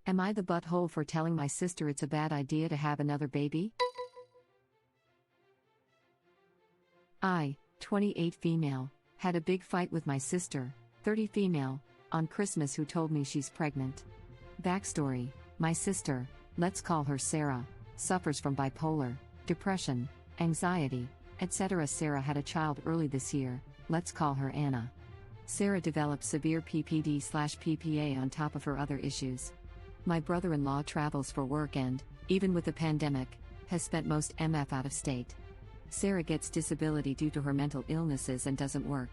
Am I the butthole for telling my sister it's a bad idea to have another baby? I, 28 female, had a big fight with my sister, 30 female, on Christmas who told me she's pregnant. Backstory: my sister, let's call her Sarah, suffers from bipolar, depression, anxiety, etc. Sarah had a child early this year, let's call her Anna. Sarah developed severe PPD/PPA on top of her other issues. My brother-in-law travels for work and, even with the pandemic, has spent most MF out of state. Sarah gets disability due to her mental illnesses and doesn't work.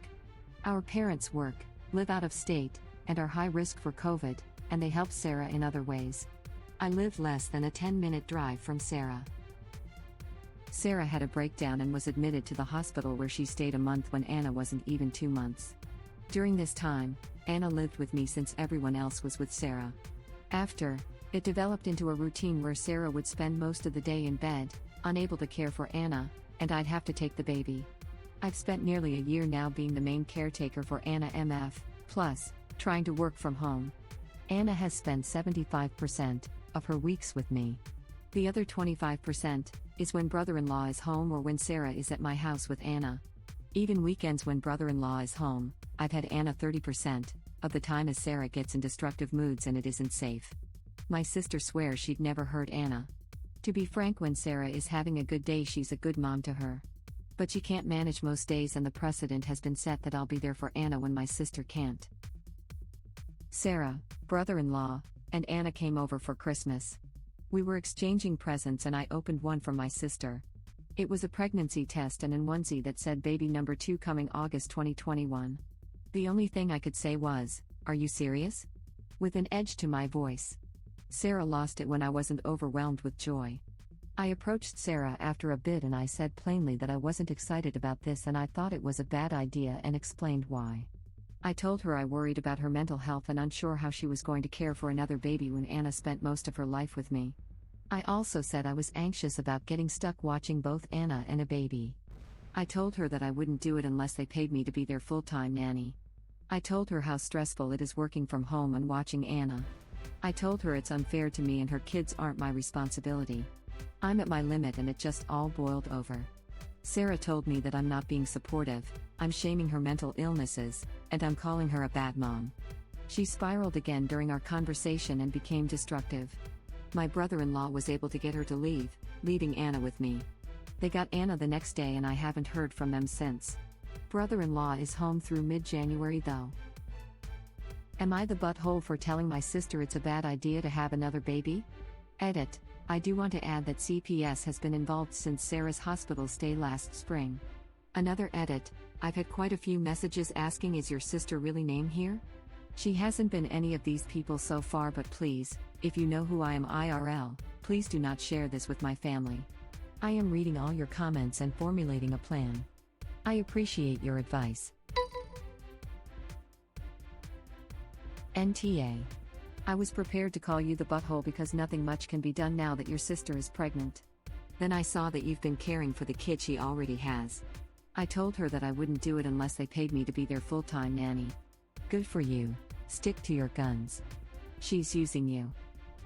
Our parents work, live out of state, and are high risk for COVID, and they help Sarah in other ways. I live less than a 10-minute drive from Sarah. Sarah had a breakdown and was admitted to the hospital where she stayed a month when Anna wasn't even 2 months. During this time, Anna lived with me since everyone else was with Sarah. After, it developed into a routine where Sarah would spend most of the day in bed, unable to care for Anna, and I'd have to take the baby. I've spent nearly a year now being the main caretaker for Anna MF, plus, trying to work from home. Anna has spent 75% of her weeks with me. The other 25% is when brother-in-law is home or when Sarah is at my house with Anna. Even weekends when brother-in-law is home, I've had Anna 30% of the time as Sarah gets in destructive moods and it isn't safe. My sister swears she'd never hurt Anna. To be frank, when Sarah is having a good day she's a good mom to her. But she can't manage most days and the precedent has been set that I'll be there for Anna when my sister can't. Sarah, brother-in-law, and Anna came over for Christmas. We were exchanging presents and I opened one from my sister. It was a pregnancy test and an onesie that said baby number 2 coming August 2021. The only thing I could say was, "Are you serious?" with an edge to my voice. Sarah lost it when I wasn't overwhelmed with joy. I approached Sarah after a bit and I said plainly that I wasn't excited about this and I thought it was a bad idea and explained why. I told her I worried about her mental health and unsure how she was going to care for another baby when Anna spent most of her life with me. I also said I was anxious about getting stuck watching both Anna and a baby. I told her that I wouldn't do it unless they paid me to be their full-time nanny. I told her how stressful it is working from home and watching Anna. I told her it's unfair to me and her kids aren't my responsibility. I'm at my limit and it just all boiled over. Sarah told me that I'm not being supportive, I'm shaming her mental illnesses, and I'm calling her a bad mom. She spiraled again during our conversation and became destructive. My brother-in-law was able to get her to leave, leaving Anna with me. They got Anna the next day and I haven't heard from them since. Brother-in-law is home through mid-January though. Am I the butthole for telling my sister it's a bad idea to have another baby? Edit: I do want to add that CPS has been involved since Sarah's hospital stay last spring. Another edit: I've had quite a few messages asking, is your sister really named here? She hasn't been any of these people so far, but please, if you know who I am IRL, please do not share this with my family. I am reading all your comments and formulating a plan. I appreciate your advice. NTA. I was prepared to call you the butthole because nothing much can be done now that your sister is pregnant. Then I saw that you've been caring for the kid she already has. I told her that I wouldn't do it unless they paid me to be their full-time nanny. Good for you. Stick to your guns. She's using you.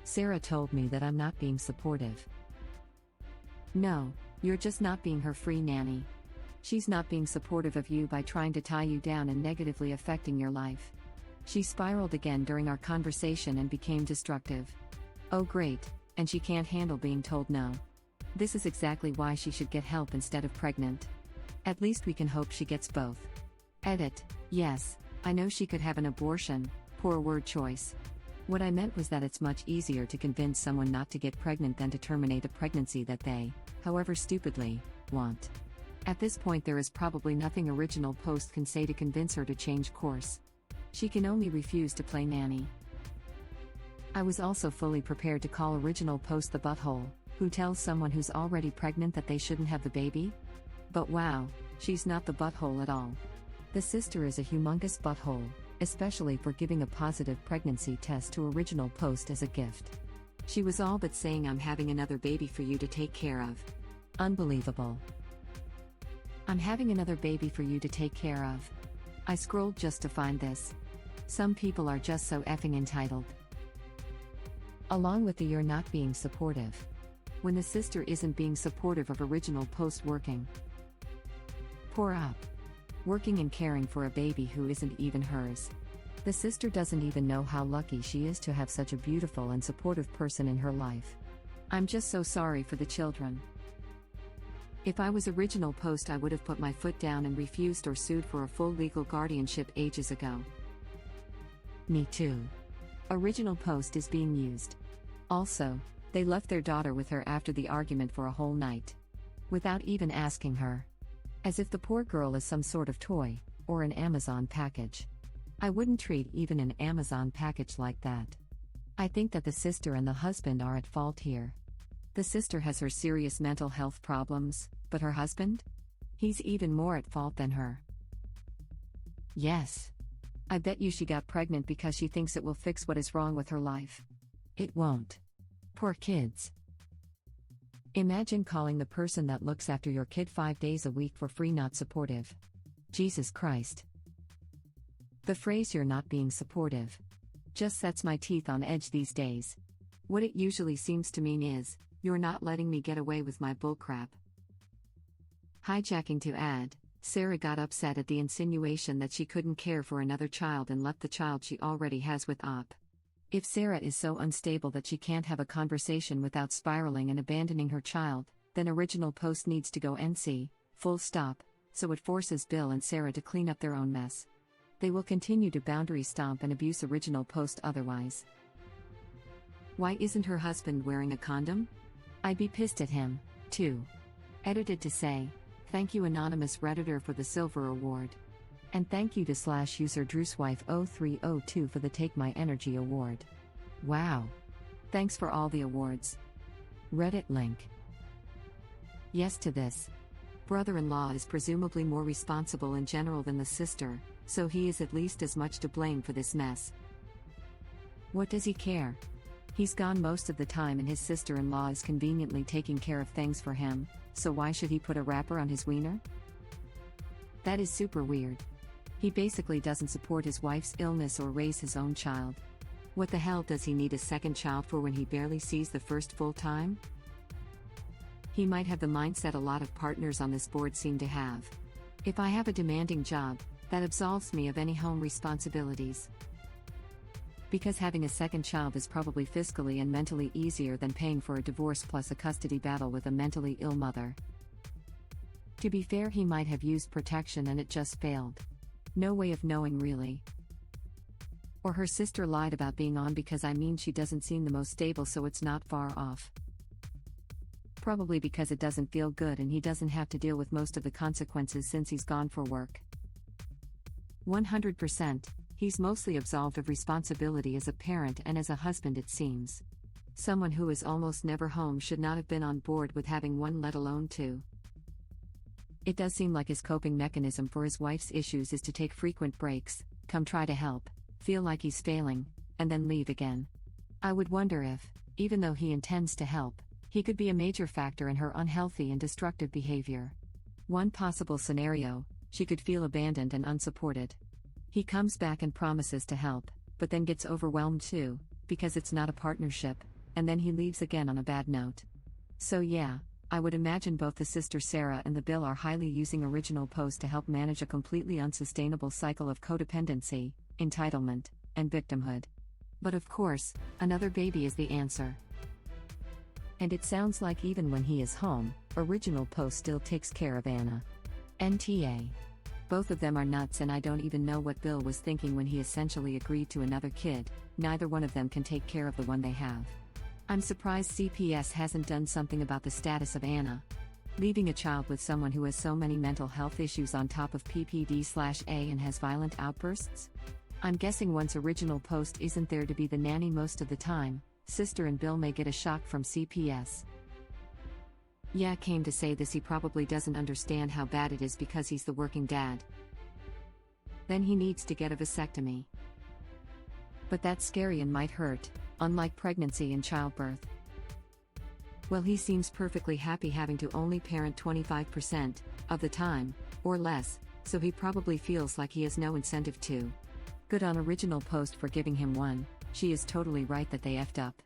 Sarah told me that I'm not being supportive. No, you're just not being her free nanny. She's not being supportive of you by trying to tie you down and negatively affecting your life. She spiraled again during our conversation and became destructive. Oh great, and she can't handle being told no. This is exactly why she should get help instead of pregnant. At least we can hope she gets both. Edit: yes, I know she could have an abortion, poor word choice. What I meant was that it's much easier to convince someone not to get pregnant than to terminate a pregnancy that they, however stupidly, want. At this point there is probably nothing Original Post can say to convince her to change course. She can only refuse to play nanny. I was also fully prepared to call Original Post the butthole, who tells someone who's already pregnant that they shouldn't have the baby. But wow, she's not the butthole at all. The sister is a humongous butthole, especially for giving a positive pregnancy test to Original Post as a gift. She was all but saying, I'm having another baby for you to take care of. Unbelievable. I'm having another baby for you to take care of. I scrolled just to find this. Some people are just so effing entitled. Along with the "you're not being supportive." When the sister isn't being supportive of original post working. Pour up. Working and caring for a baby who isn't even hers. The sister doesn't even know how lucky she is to have such a beautiful and supportive person in her life. I'm just so sorry for the children. If I was original post, I would have put my foot down and refused or sued for a full legal guardianship ages ago. Me too. Original post is being used. Also, they left their daughter with her after the argument for a whole night. Without even asking her. As if the poor girl is some sort of toy, or an Amazon package. I wouldn't treat even an Amazon package like that. I think that the sister and the husband are at fault here. The sister has her serious mental health problems, but her husband? He's even more at fault than her. Yes. I bet you she got pregnant because she thinks it will fix what is wrong with her life. It won't. Poor kids. Imagine calling the person that looks after your kid 5 days a week for free not supportive. Jesus Christ. The phrase "you're not being supportive" just sets my teeth on edge these days. What it usually seems to mean is, "you're not letting me get away with my bullcrap." Hijacking to add, Sarah got upset at the insinuation that she couldn't care for another child and left the child she already has with Op. If Sarah is so unstable that she can't have a conversation without spiraling and abandoning her child, then original post needs to go NC, full stop, so it forces Bill and Sarah to clean up their own mess. They will continue to boundary stomp and abuse original post otherwise. Why isn't her husband wearing a condom? I'd be pissed at him, too. Edited to say, thank you anonymous Redditor for the Silver Award. And thank you to /user DrewsWife0302 for the Take My Energy Award. Wow. Thanks for all the awards. Reddit link. Yes to this. Brother-in-law is presumably more responsible in general than the sister, so he is at least as much to blame for this mess. What does he care? He's gone most of the time and his sister-in-law is conveniently taking care of things for him, so why should he put a wrapper on his wiener? That is super weird. He basically doesn't support his wife's illness or raise his own child. What the hell does he need a second child for when he barely sees the first full time? He might have the mindset a lot of partners on this board seem to have. If I have a demanding job, that absolves me of any home responsibilities. Because having a second child is probably fiscally and mentally easier than paying for a divorce plus a custody battle with a mentally ill mother. To be fair, he might have used protection and it just failed. No way of knowing really. Or her sister lied about being on because she doesn't seem the most stable, so it's not far off. Probably because it doesn't feel good and he doesn't have to deal with most of the consequences since he's gone for work. 100%, he's mostly absolved of responsibility as a parent and as a husband, it seems. Someone who is almost never home should not have been on board with having one, let alone two. It does seem like his coping mechanism for his wife's issues is to take frequent breaks, come try to help, feel like he's failing, and then leave again. I would wonder if, even though he intends to help, he could be a major factor in her unhealthy and destructive behavior. One possible scenario, she could feel abandoned and unsupported. He comes back and promises to help, but then gets overwhelmed too, because it's not a partnership, and then he leaves again on a bad note. So yeah, I would imagine both the sister Sarah and the Bill are highly using original post to help manage a completely unsustainable cycle of codependency, entitlement, and victimhood. But of course, another baby is the answer. And it sounds like even when he is home, original post still takes care of Anna. NTA. Both of them are nuts and I don't even know what Bill was thinking when he essentially agreed to another kid. Neither one of them can take care of the one they have. I'm surprised CPS hasn't done something about the status of Anna. Leaving a child with someone who has so many mental health issues on top of PPD/A and has violent outbursts? I'm guessing once original post isn't there to be the nanny most of the time, sister and Bill may get a shock from CPS. Yeah, came to say this, he probably doesn't understand how bad it is because he's the working dad. Then he needs to get a vasectomy. But that's scary and might hurt, unlike pregnancy and childbirth. Well, he seems perfectly happy having to only parent 25% of the time, or less, so he probably feels like he has no incentive to. Good on original post for giving him one. She is totally right that they effed up.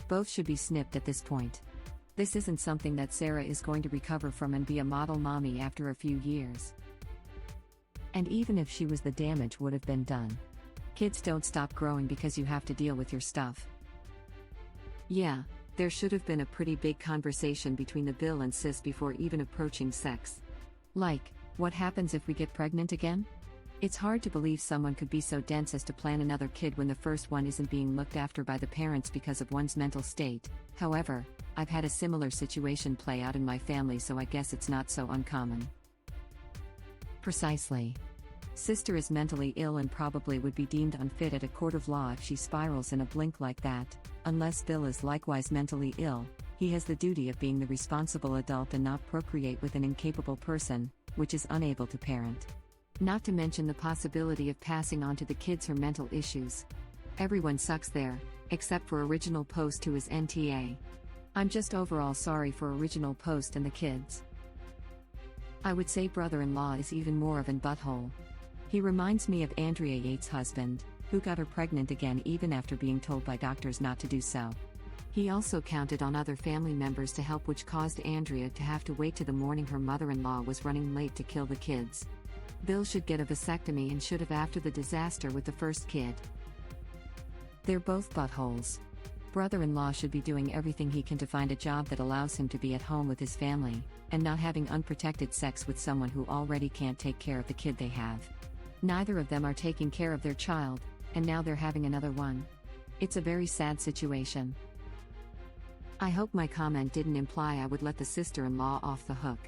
Both should be snipped at this point. This isn't something that Sarah is going to recover from and be a model mommy after a few years. And even if she was, the damage would have been done. Kids don't stop growing because you have to deal with your stuff. Yeah, there should have been a pretty big conversation between the Bill and sis before even approaching sex. Like, what happens if we get pregnant again? It's hard to believe someone could be so dense as to plan another kid when the first one isn't being looked after by the parents because of one's mental state. However, I've had a similar situation play out in my family, so I guess it's not so uncommon. Precisely. Sister is mentally ill and probably would be deemed unfit at a court of law if she spirals in a blink like that. Unless Bill is likewise mentally ill, he has the duty of being the responsible adult and not procreate with an incapable person, which is unable to parent. Not to mention the possibility of passing on to the kids her mental issues. Everyone sucks there, except for Original Post, who is NTA. I'm just overall sorry for Original Post and the kids. I would say brother-in-law is even more of an butthole. He reminds me of Andrea Yates' husband, who got her pregnant again even after being told by doctors not to do so. He also counted on other family members to help, which caused Andrea to have to wait to the morning her mother-in-law was running late to kill the kids. Bill should get a vasectomy and should have after the disaster with the first kid. They're both buttholes. Brother-in-law should be doing everything he can to find a job that allows him to be at home with his family, and not having unprotected sex with someone who already can't take care of the kid they have. Neither of them are taking care of their child, and now they're having another one. It's a very sad situation. I hope my comment didn't imply I would let the sister-in-law off the hook.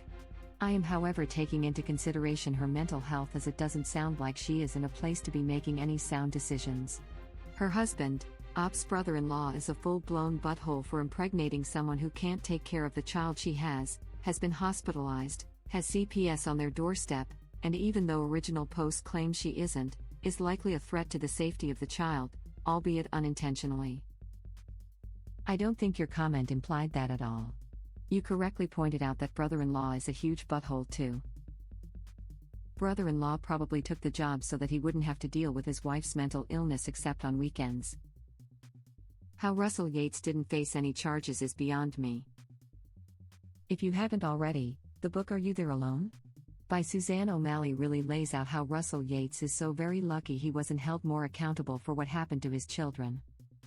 I am, however, taking into consideration her mental health, as it doesn't sound like she is in a place to be making any sound decisions. Her husband, Op's brother-in-law, is a full-blown butthole for impregnating someone who can't take care of the child she has been hospitalized, has CPS on their doorstep, and even though Original Post claims she isn't, is likely a threat to the safety of the child, albeit unintentionally. I don't think your comment implied that at all. You correctly pointed out that brother-in-law is a huge butthole too. Brother-in-law probably took the job so that he wouldn't have to deal with his wife's mental illness except on weekends. How Russell Yates didn't face any charges is beyond me. If you haven't already, the book Are You There Alone? By Suzanne O'Malley really lays out how Russell Yates is so very lucky he wasn't held more accountable for what happened to his children.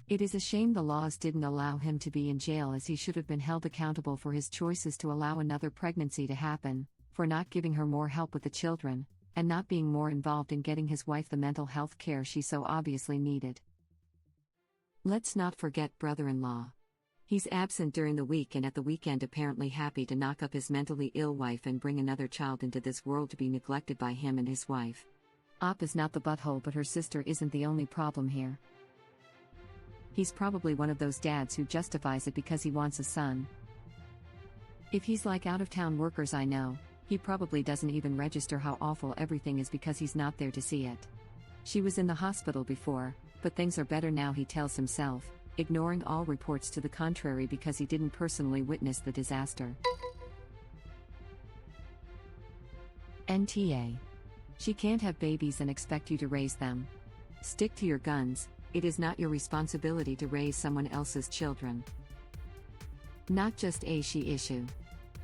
It is a shame the laws didn't allow him to be in jail, as he should have been held accountable for his choices to allow another pregnancy to happen, for not giving her more help with the children, and not being more involved in getting his wife the mental health care she so obviously needed. Let's not forget brother-in-law. He's absent during the week and at the weekend apparently happy to knock up his mentally ill wife and bring another child into this world to be neglected by him and his wife. Op is not the butthole, but her sister isn't the only problem here. He's probably one of those dads who justifies it because he wants a son. If he's like out-of-town workers I know, he probably doesn't even register how awful everything is because he's not there to see it. She was in the hospital before, but things are better now, he tells himself, ignoring all reports to the contrary because he didn't personally witness the disaster. NTA. She can't have babies and expect you to raise them. Stick to your guns. It is not your responsibility to raise someone else's children. Not just a she issue.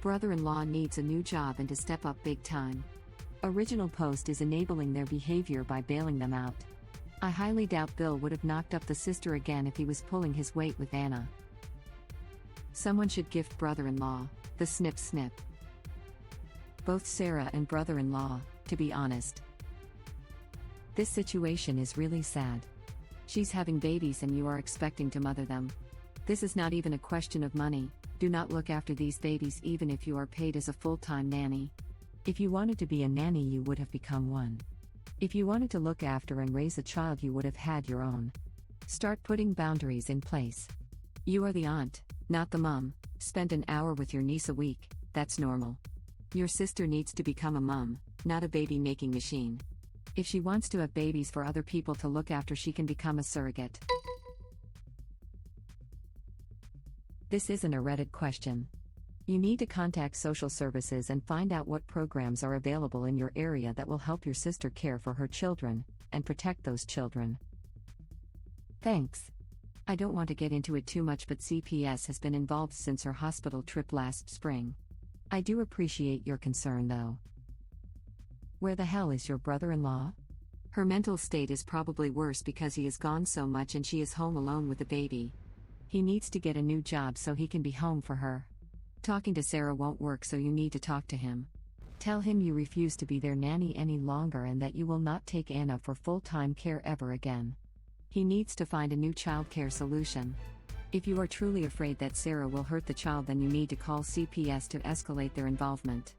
Brother-in-law needs a new job and to step up big time. Original Post is enabling their behavior by bailing them out. I highly doubt Bill would have knocked up the sister again if he was pulling his weight with Anna. Someone should gift brother-in-law the snip. Both Sarah and brother-in-law, to be honest. This situation is really sad. She's having babies and you are expecting to mother them. This is not even a question of money. Do not look after these babies even if you are paid as a full-time nanny. If you wanted to be a nanny, you would have become one. If you wanted to look after and raise a child, you would have had your own. Start putting boundaries in place. You are the aunt, not the mom. Spend an hour with your niece a week, that's normal. Your sister needs to become a mom, not a baby-making machine. If she wants to have babies for other people to look after, she can become a surrogate. This isn't a Reddit question. You need to contact social services and find out what programs are available in your area that will help your sister care for her children and protect those children. Thanks. I don't want to get into it too much, but CPS has been involved since her hospital trip last spring. I do appreciate your concern though. Where the hell is your brother-in-law? Her mental state is probably worse because he is gone so much and she is home alone with the baby. He needs to get a new job so he can be home for her. Talking to Sarah won't work, so you need to talk to him. Tell him you refuse to be their nanny any longer and that you will not take Anna for full-time care ever again. He needs to find a new childcare solution. If you are truly afraid that Sarah will hurt the child, then you need to call CPS to escalate their involvement.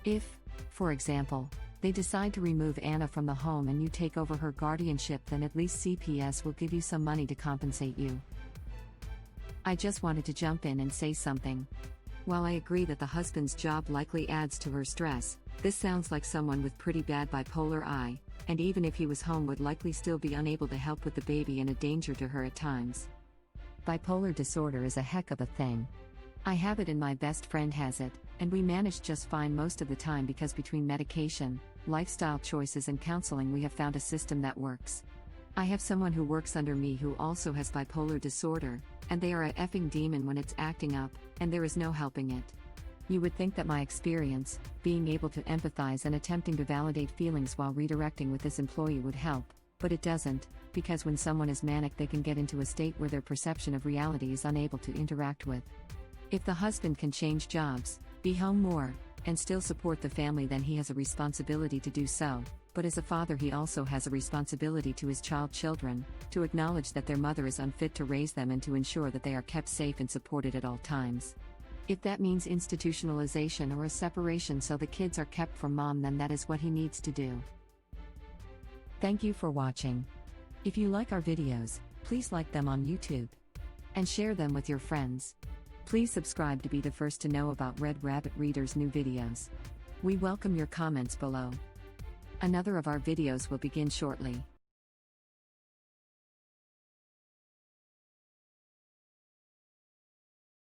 If, for example, they decide to remove Anna from the home and you take over her guardianship, then at least CPS will give you some money to compensate you. I just wanted to jump in and say something. While I agree that the husband's job likely adds to her stress, this sounds like someone with pretty bad bipolar I, and even if he was home would likely still be unable to help with the baby and a danger to her at times. Bipolar disorder is a heck of a thing. I have it and my best friend has it, and we manage just fine most of the time because between medication, lifestyle choices and counseling we have found a system that works. I have someone who works under me who also has bipolar disorder, and they are a effing demon when it's acting up, and there is no helping it. You would think that my experience, being able to empathize and attempting to validate feelings while redirecting with this employee would help, but it doesn't, because when someone is manic they can get into a state where their perception of reality is unable to interact with. If the husband can change jobs, be home more, and still support the family, then he has a responsibility to do so, but as a father he also has a responsibility to his children, to acknowledge that their mother is unfit to raise them and to ensure that they are kept safe and supported at all times. If that means institutionalization or a separation so the kids are kept from mom, then that is what he needs to do. Thank you for watching. If you like our videos, please like them on YouTube and share them with your friends. Please subscribe to be the first to know about Red Rabbit Reader's new videos. We welcome your comments below. Another of our videos will begin shortly.